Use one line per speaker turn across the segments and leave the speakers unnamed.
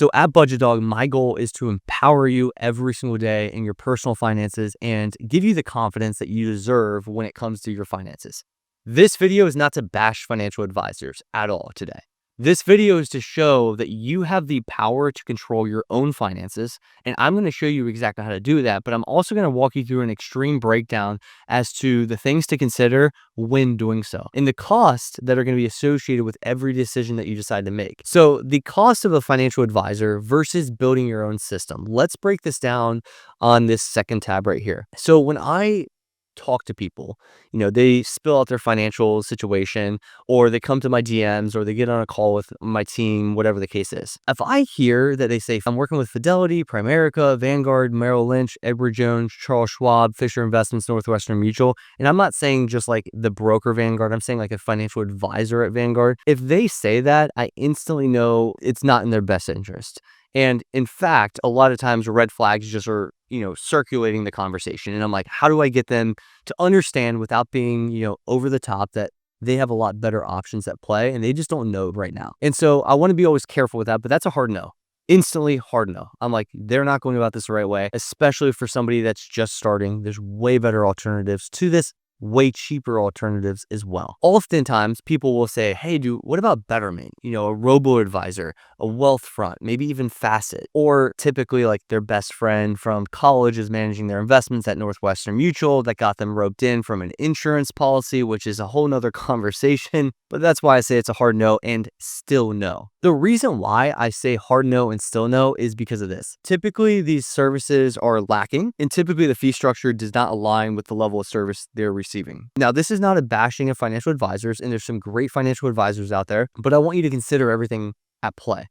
So at Budgetdog, my goal is to empower you every single day in your personal finances and give you the confidence that you deserve when it comes to your finances. This video is not to bash financial advisors at all today. This video is to show that you have the power to control your own finances, and I'm going to show you exactly how to do that, but I'm also going to walk you through an extreme breakdown as to the things to consider when doing so and the costs that are going to be associated with every decision that you decide to make. So the cost of a financial advisor versus building your own system. Let's break this down on this second tab right here. So when I talk to people, they spill out their financial situation, or they come to my DMs, or they get on a call with my team, whatever the case is. If I hear that they say, I'm working with Fidelity, Primerica, Vanguard, Merrill Lynch, Edward Jones, Charles Schwab, Fisher Investments, Northwestern Mutual, and I'm not saying just like the broker Vanguard, I'm saying like a financial advisor at Vanguard. If they say that, I instantly know it's not in their best interest. And in fact, a lot of times red flags just are, circulating the conversation. And I'm like, how do I get them to understand without being, over the top, that they have a lot better options at play and they just don't know right now. And so I want to be always careful with that, but that's a hard no. Instantly hard no. I'm like, they're not going about this the right way, especially for somebody that's just starting. There's way better alternatives to this, way cheaper alternatives as well. Oftentimes people will say, hey, dude, what about Betterment? A robo-advisor, a Wealthfront, maybe even Facet, or typically like their best friend from college is managing their investments at Northwestern Mutual that got them roped in from an insurance policy, which is a whole nother conversation. But that's why I say it's a hard no and still no. The reason why I say hard no and still no is because of this. Typically, these services are lacking, and typically the fee structure does not align with the level of service they're receiving. Now, this is not a bashing of financial advisors, and there's some great financial advisors out there, but I want you to consider everything at play.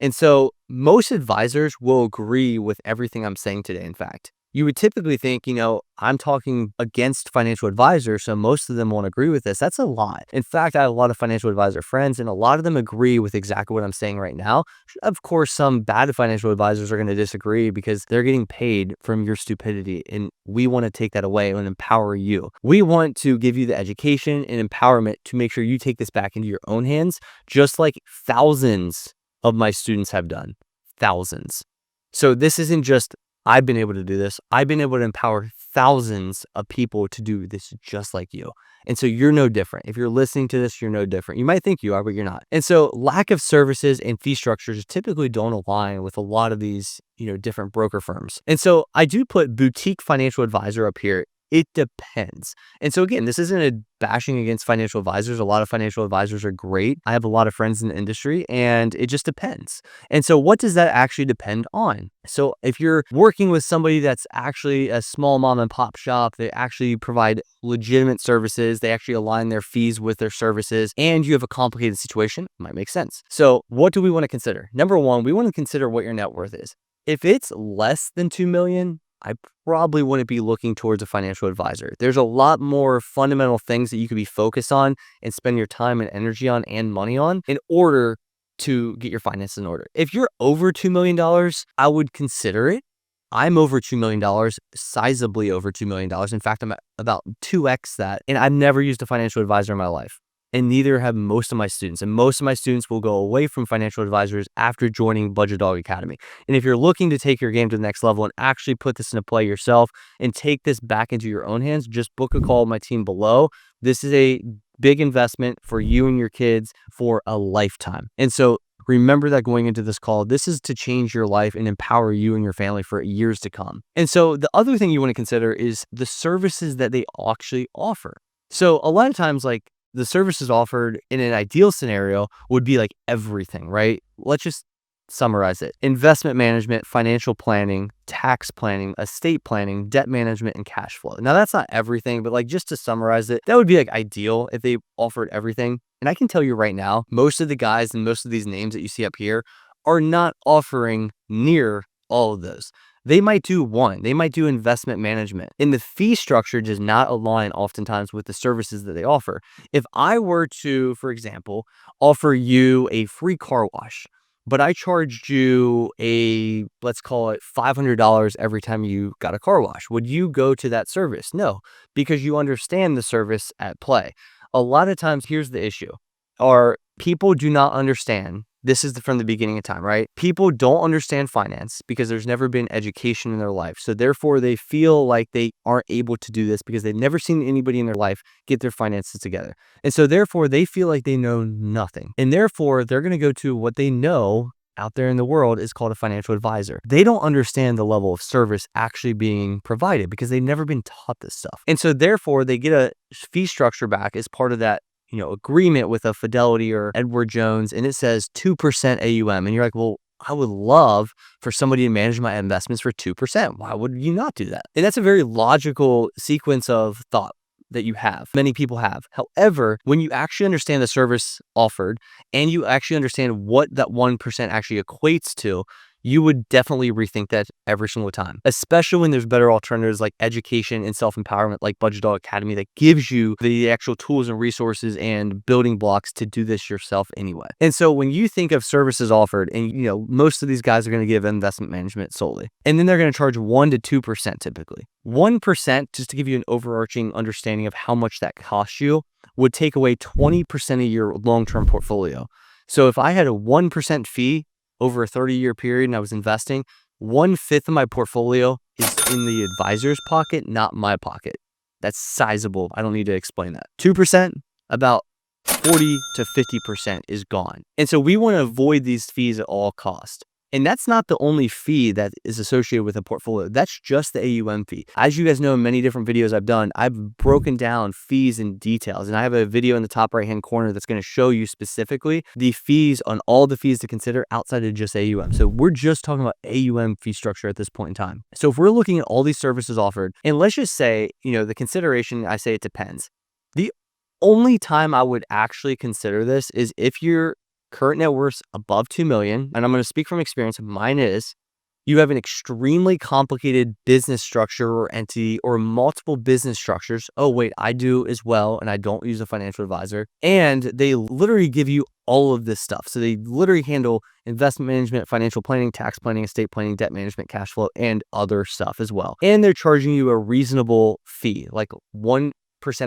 And so most advisors will agree with everything I'm saying today, in fact. You would typically think, I'm talking against financial advisors, so most of them won't agree with this. That's a lot. In fact, I have a lot of financial advisor friends, and a lot of them agree with exactly what I'm saying right now. Of course, some bad financial advisors are going to disagree because they're getting paid from your stupidity, and we want to take that away and empower you. We want to give you the education and empowerment to make sure you take this back into your own hands, just like thousands of my students have done. Thousands. So this isn't just I've been able to do this. I've been able to empower thousands of people to do this just like you. And so you're no different. If you're listening to this, you're no different. You might think you are, but you're not. And so lack of services and fee structures typically don't align with a lot of these, different broker firms. And so I do put boutique financial advisor up here. It depends. And so again, this isn't a bashing against financial advisors. A lot of financial advisors are great. I have a lot of friends in the industry, and it just depends. And so what does that actually depend on? So if you're working with somebody that's actually a small mom and pop shop, they actually provide legitimate services, they actually align their fees with their services, and you have a complicated situation, it might make sense. So what do we want to consider? Number one, we want to consider what your net worth is. If it's less than 2 million, I probably wouldn't be looking towards a financial advisor. There's a lot more fundamental things that you could be focused on and spend your time and energy on and money on in order to get your finances in order. If you're over $2 million, I would consider it. I'm over $2 million, sizably over $2 million. In fact, I'm at about 2x that, and I've never used a financial advisor in my life. And neither have most of my students. And most of my students will go away from financial advisors after joining Budgetdog Academy. And if you're looking to take your game to the next level and actually put this into play yourself and take this back into your own hands, just book a call with my team below. This is a big investment for you and your kids for a lifetime. And so remember that going into this call, this is to change your life and empower you and your family for years to come. And so the other thing you want to consider is the services that they actually offer. So a lot of times, like, the services offered in an ideal scenario would be like everything, right? Let's just summarize it. Investment management, financial planning, tax planning, estate planning, debt management, and cash flow. Now that's not everything, but like just to summarize it, that would be like ideal if they offered everything. And I can tell you right now, most of the guys and most of these names that you see up here are not offering near all of those. They might do one, they might do investment management, and the fee structure does not align oftentimes with the services that they offer. If I were to, for example, offer you a free car wash, but I charged you let's call it $500 every time you got a car wash, would you go to that service? No, because you understand the service at play. A lot of times, here's the issue, are people do not understand this is from the beginning of time, right? People don't understand finance because there's never been education in their life. So therefore, they feel like they aren't able to do this because they've never seen anybody in their life get their finances together. And so therefore, they feel like they know nothing. And therefore, they're going to go to what they know out there in the world is called a financial advisor. They don't understand the level of service actually being provided because they've never been taught this stuff. And so therefore, they get a fee structure back as part of that agreement with a Fidelity or Edward Jones, and it says 2% AUM. And you're like, well, I would love for somebody to manage my investments for 2%. Why would you not do that? And that's a very logical sequence of thought that you have. Many people have. However, when you actually understand the service offered and you actually understand what that 1% actually equates to, you would definitely rethink that every single time, especially when there's better alternatives like education and self-empowerment like Budgetdog Academy that gives you the actual tools and resources and building blocks to do this yourself anyway. And so when you think of services offered, and most of these guys are going to give investment management solely, and then they're going to charge 1 to 2% typically. 1%, just to give you an overarching understanding of how much that costs you, would take away 20% of your long-term portfolio. So if I had a 1% fee over a 30-year period and I was investing, 1/5 of my portfolio is in the advisor's pocket, not my pocket. That's sizable. I don't need to explain that. 2%, about 40 to 50% is gone. And so we want to avoid these fees at all costs. And that's not the only fee that is associated with a portfolio. That's just the AUM fee. As you guys know, in many different videos I've done, I've broken down fees in details. And I have a video in the top right-hand corner that's going to show you specifically the fees on all the fees to consider outside of just AUM. So we're just talking about AUM fee structure at this point in time. So if we're looking at all these services offered, and let's just say, the consideration, I say it depends. The only time I would actually consider this is if your current net worth above 2 million, and I'm going to speak from experience, mine is, you have an extremely complicated business structure or entity or multiple business structures. Oh, wait, I do as well, and I don't use a financial advisor. And they literally give you all of this stuff. So they literally handle investment management, financial planning, tax planning, estate planning, debt management, cash flow, and other stuff as well. And they're charging you a reasonable fee, like 1%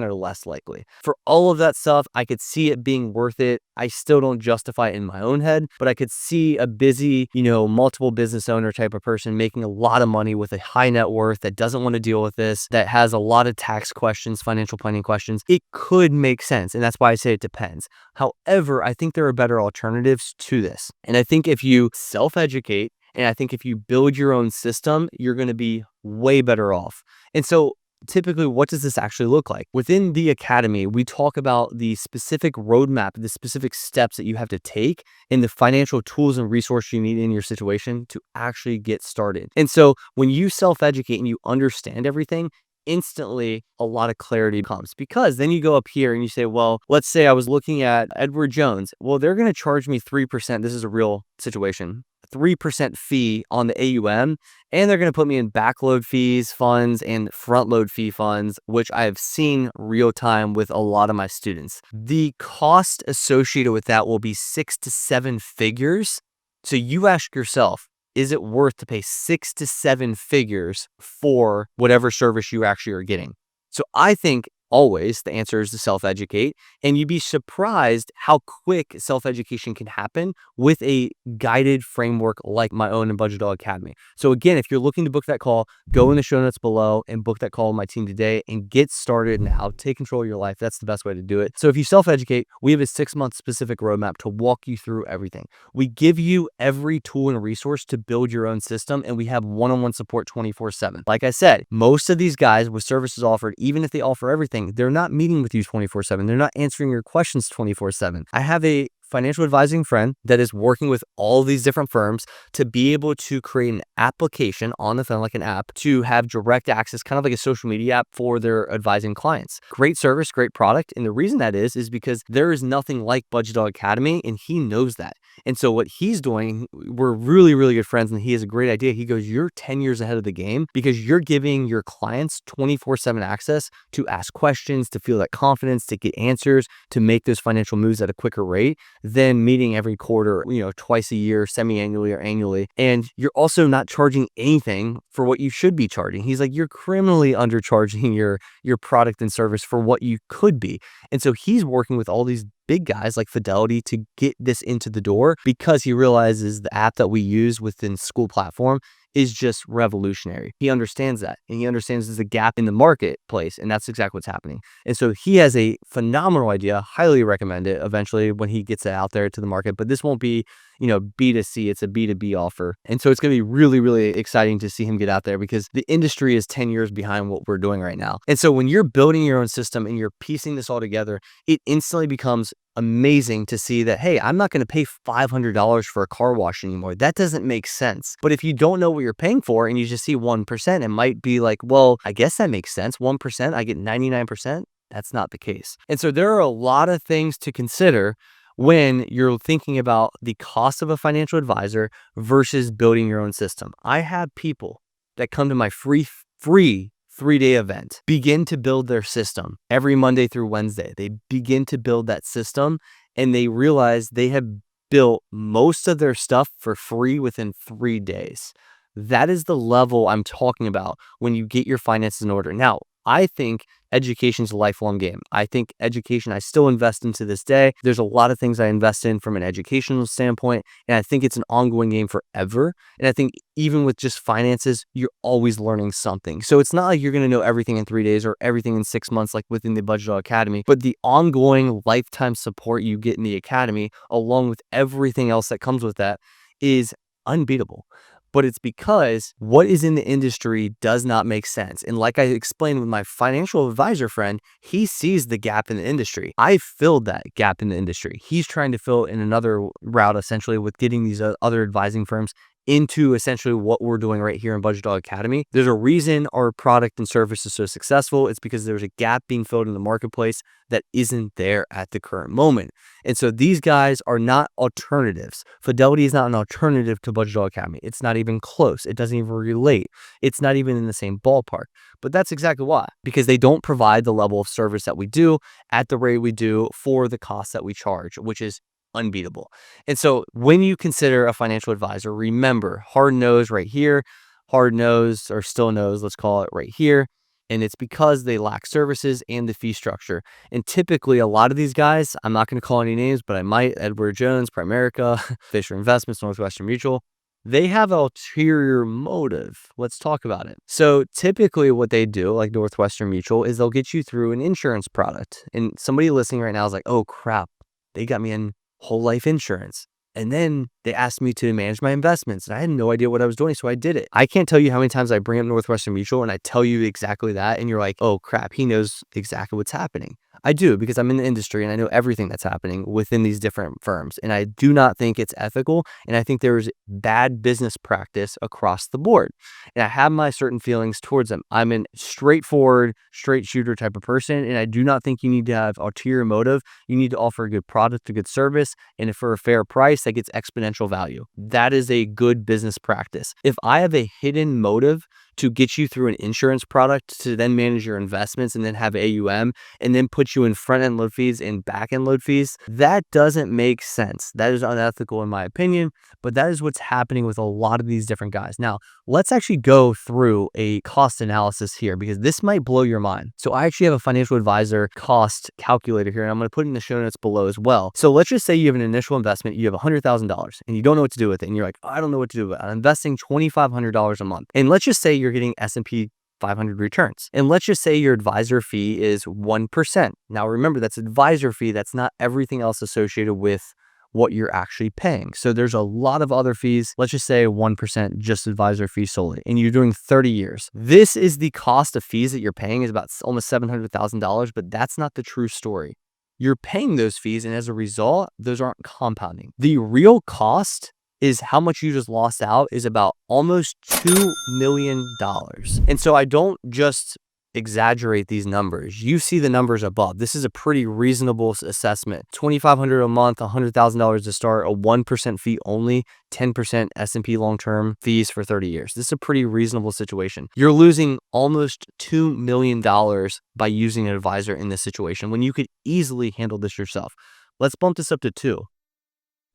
or less likely. For all of that stuff, I could see it being worth it. I still don't justify it in my own head, but I could see a busy, multiple business owner type of person making a lot of money with a high net worth that doesn't want to deal with this, that has a lot of tax questions, financial planning questions. It could make sense. And that's why I say it depends. However, I think there are better alternatives to this. And I think if you self-educate, and I think if you build your own system, you're going to be way better off. And so typically, what does this actually look like? Within the academy, we talk about the specific roadmap, the specific steps that you have to take and the financial tools and resources you need in your situation to actually get started. And so when you self-educate and you understand everything, instantly a lot of clarity comes, because then you go up here and you say, well, let's say I was looking at Edward Jones. Well, they're going to charge me 3%. This is a real situation. 3% fee on the AUM, and they're going to put me in backload fees funds and front load fee funds, which I have seen real time with a lot of my students. The cost associated with that will be 6 to 7 figures. So you ask yourself, is it worth to pay 6 to 7 figures for whatever service you actually are getting? So I think always the answer is to self-educate, and you'd be surprised how quick self-education can happen with a guided framework like my own and Budgetdog Academy. So again, if you're looking to book that call, go in the show notes below and book that call with my team today and get started and how to take control of your life. That's the best way to do it. So if you self-educate, we have a 6-month specific roadmap to walk you through everything. We give you every tool and resource to build your own system, and we have one-on-one support 24/7. Like I said, most of these guys with services offered, even if they offer everything, they're not meeting with you 24/7. They're not answering your questions 24/7. I have a financial advising friend that is working with all these different firms to be able to create an application on the phone, like an app, to have direct access, kind of like a social media app for their advising clients. Great service, great product. And the reason that is because there is nothing like Budgetdog Academy, and he knows that. And so what he's doing, we're really, really good friends, and he has a great idea. He goes, you're 10 years ahead of the game because you're giving your clients 24/7 access to ask questions, to feel that confidence, to get answers, to make those financial moves at a quicker rate than meeting every quarter, twice a year, semi-annually or annually. And you're also not charging anything for what you should be charging. He's like, you're criminally undercharging your product and service for what you could be. And so he's working with all these big guys like Fidelity to get this into the door because he realizes the app that we use within school platform is just revolutionary. He understands that, and he understands there's a gap in the marketplace, and that's exactly what's happening. And so he has a phenomenal idea. Highly recommend it eventually when he gets it out there to the market. But this won't be, B2C, it's a B2B offer. And so it's going to be really, really exciting to see him get out there because the industry is 10 years behind what we're doing right now. And so when you're building your own system and you're piecing this all together, it instantly becomes amazing to see that, hey, I'm not going to pay $500 for a car wash anymore. That doesn't make sense. But if you don't know what you're paying for and you just see 1%, it might be like, well, I guess that makes sense. 1%, I get 99%. That's not the case. And so there are a lot of things to consider when you're thinking about the cost of a financial advisor versus building your own system. I have people that come to my free 3-day event, begin to build their system every Monday through Wednesday. They begin to build that system and they realize they have built most of their stuff for free within 3 days. That is the level I'm talking about when you get your finances in order. Now, I think education is a lifelong game. I think education, I still invest in to this day. There's a lot of things I invest in from an educational standpoint, and I think it's an ongoing game forever. And I think even with just finances, you're always learning something. So it's not like you're going to know everything in 3 days or everything in 6 months, like within the Budgetdog Academy, but the ongoing lifetime support you get in the Academy, along with everything else that comes with that, is unbeatable. But it's because what is in the industry does not make sense. And like I explained with my financial advisor friend, he sees the gap in the industry. I filled that gap in the industry. He's trying to fill in another route, essentially, with getting these other advising firms into essentially what we're doing right here in Budgetdog Academy. There's a reason our product and service is so successful. It's because there's a gap being filled in the marketplace that isn't there at the current moment. And so these guys are not alternatives. Fidelity is not an alternative to Budgetdog Academy. It's not even close. It doesn't even relate. It's not even in the same ballpark. But that's exactly why, because they don't provide the level of service that we do at the rate we do for the cost that we charge, which is unbeatable. And so when you consider a financial advisor, remember hard nose right here, hard nose or still nose, let's call it right here. And it's because they lack services and the fee structure. And typically a lot of these guys, I'm not going to call any names, but I might, Edward Jones, Primerica, Fisher Investments, Northwestern Mutual, they have an ulterior motive. Let's talk about it. So typically what they do, like Northwestern Mutual, is they'll get you through an insurance product. And somebody listening right now is like, oh crap, they got me in whole life insurance. And then they asked me to manage my investments and I had no idea what I was doing. So I did it. I can't tell you how many times I bring up Northwestern Mutual and I tell you exactly that. And you're like, oh crap, he knows exactly what's happening. I do, because I'm in the industry and I know everything that's happening within these different firms. And I do not think it's ethical. And I think there's bad business practice across the board. And I have my certain feelings towards them. I'm a straightforward, straight shooter type of person. And I do not think you need to have ulterior motive. You need to offer a good product, a good service, and for a fair price that gets exponential value. That is a good business practice. If I have a hidden motive to get you through an insurance product to then manage your investments and then have AUM and then put you in front end load fees and back end load fees, that doesn't make sense. That is unethical in my opinion, but that is what's happening with a lot of these different guys. Now, let's actually go through a cost analysis here because this might blow your mind. So I actually have a financial advisor cost calculator here and I'm going to put it in the show notes below as well. So let's just say you have an initial investment, you have $100,000 and you don't know what to do with it. And you're like, oh, I don't know what to do with it. I'm investing $2,500 a month. And let's just say you're getting S&P 500 returns. And let's just say your advisor fee is 1%. Now remember, that's advisor fee. That's not everything else associated with what you're actually paying. So there's a lot of other fees. Let's just say 1% just advisor fee solely, and you're doing 30 years. This is the cost of fees that you're paying is about almost $700,000, but that's not the true story. You're paying those fees, and as a result, those aren't compounding. The real cost is how much you just lost out is about almost $2 million. And so I don't just exaggerate these numbers. You see the numbers above. This is a pretty reasonable assessment. $2,500 a month, $100,000 to start, a 1% fee only, 10% S&P long-term fees for 30 years. This is a pretty reasonable situation. You're losing almost $2 million by using an advisor in this situation when you could easily handle this yourself. Let's bump this up to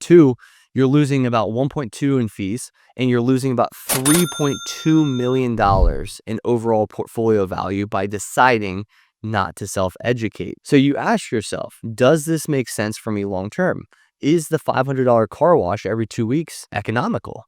2. You're losing about 1.2 in fees, and you're losing about $3.2 million in overall portfolio value by deciding not to self-educate. So you ask yourself, does this make sense for me long term? Is the $500 car wash every 2 weeks economical?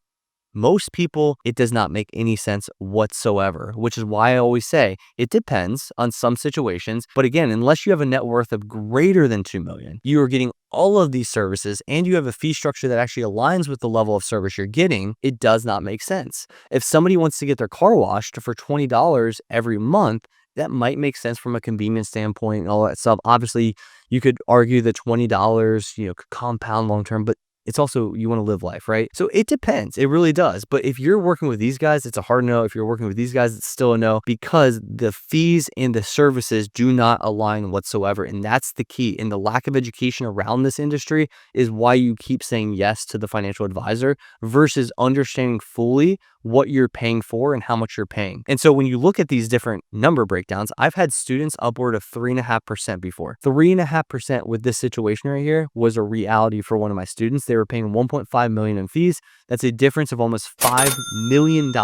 Most people, it does not make any sense whatsoever, which is why I always say it depends on some situations. But again, unless you have a net worth of greater than 2 million, you are getting all of these services and you have a fee structure that actually aligns with the level of service you're getting, it does not make sense. If somebody wants to get their car washed for $20 every month, that might make sense from a convenience standpoint and all that stuff. Obviously, you could argue that $20, could compound long term, but it's also, you want to live life, right? So it depends. It really does. But if you're working with these guys, it's a hard no. If you're working with these guys, it's still a no, because the fees and the services do not align whatsoever. And that's the key. And the lack of education around this industry is why you keep saying yes to the financial advisor versus understanding fully what you're paying for and how much you're paying. And so when you look at these different number breakdowns, I've had students upward of 3.5% before. 3.5% with this situation right here was a reality for one of my students. They were paying 1.5 million in fees. That's a difference of almost $5 million.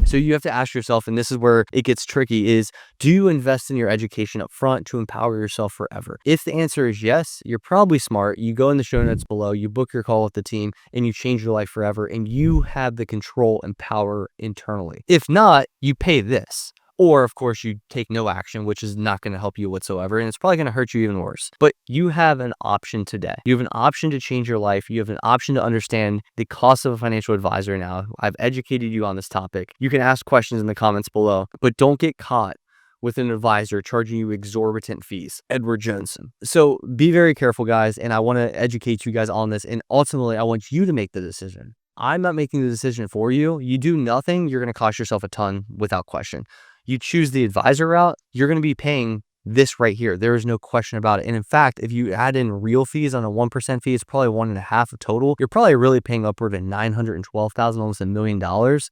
So you have to ask yourself, and this is where it gets tricky, is do you invest in your education up front to empower yourself forever? If the answer is yes, you're probably smart. You go in the show notes below, you book your call with the team, and you change your life forever, and you have the control and power internally. If not, you pay this. Or, of course, you take no action, which is not going to help you whatsoever, and it's probably going to hurt you even worse. But you have an option today. You have an option to change your life. You have an option to understand the cost of a financial advisor now. I've educated you on this topic. You can ask questions in the comments below, but don't get caught with an advisor charging you exorbitant fees. Edward Johnson. So be very careful, guys, and I want to educate you guys on this, and ultimately, I want you to make the decision. I'm not making the decision for you. You do nothing, you're going to cost yourself a ton without question. You choose the advisor route, you're going to be paying this right here. There is no question about it. And in fact, if you add in real fees on a 1% fee, it's probably 1.5 of total. You're probably really paying upward of $912,000, almost $1 million.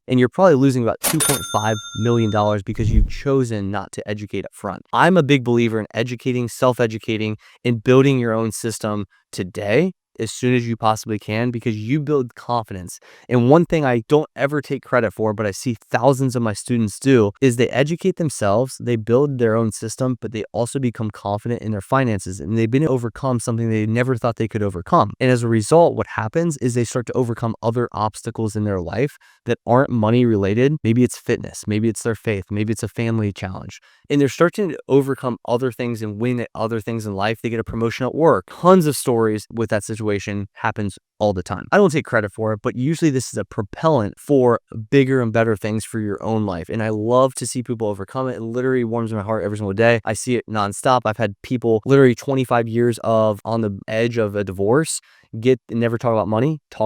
And you're probably losing about $2.5 million because you've chosen not to educate up front. I'm a big believer in educating, self-educating, and building your own system today as soon as you possibly can, because you build confidence. And one thing I don't ever take credit for, but I see thousands of my students do, is they educate themselves, they build their own system, but they also become confident in their finances, and they've been able to overcome something they never thought they could overcome. And as a result, what happens is they start to overcome other obstacles in their life that aren't money related. Maybe it's fitness, maybe it's their faith, maybe it's a family challenge. And they're starting to overcome other things and win at other things in life. They get a promotion at work. Tons of stories with that situation happens all the time. I don't take credit for it, but usually this is a propellant for bigger and better things for your own life. And I love to see people overcome it. It literally warms my heart every single day. I see it nonstop. I've had people literally 25 years of on the edge of a divorce never talk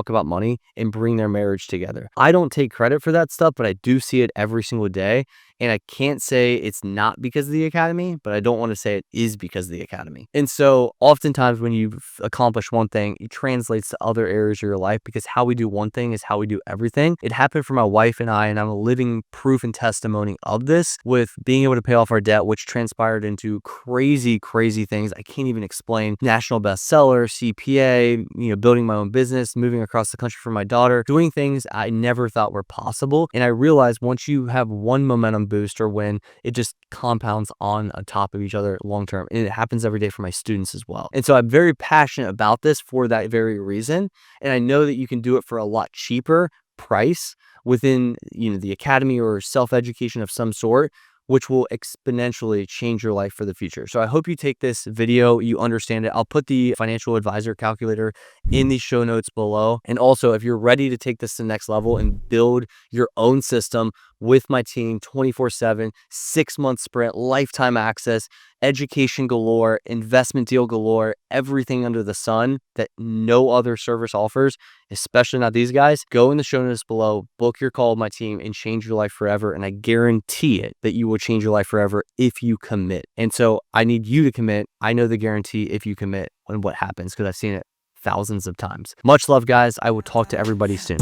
about money and bring their marriage together. I don't take credit for that stuff, but I do see it every single day. And I can't say it's not because of the academy, but I don't want to say it is because of the academy. And so oftentimes when you've accomplished one thing, it translates to other areas of your life, because how we do one thing is how we do everything. It happened for my wife and I'm a living proof and testimony of this, with being able to pay off our debt, which transpired into crazy things I can't even explain. National bestseller, CPA, building my own business, moving across the country for my daughter, doing things I never thought were possible. And I realized once you have one momentum boost or win, it just compounds on top of each other long term. And it happens every day for my students as well. And so I'm very passionate about this for that very reason. And I know that you can do it for a lot cheaper price within the academy or self-education of some sort, which will exponentially change your life for the future. So I hope you take this video, you understand it. I'll put the financial advisor calculator in the show notes below. And also, if you're ready to take this to the next level and build your own system with my team 24/7, 6-month sprint, lifetime access, education galore, investment deal galore, everything under the sun that no other service offers, especially not these guys, go in the show notes below, book your call with my team, and change your life forever. And I guarantee it that you will change your life forever if you commit. And so I need you to commit. I know the guarantee if you commit and what happens, because I've seen it thousands of times. Much love, guys. I will talk to everybody soon.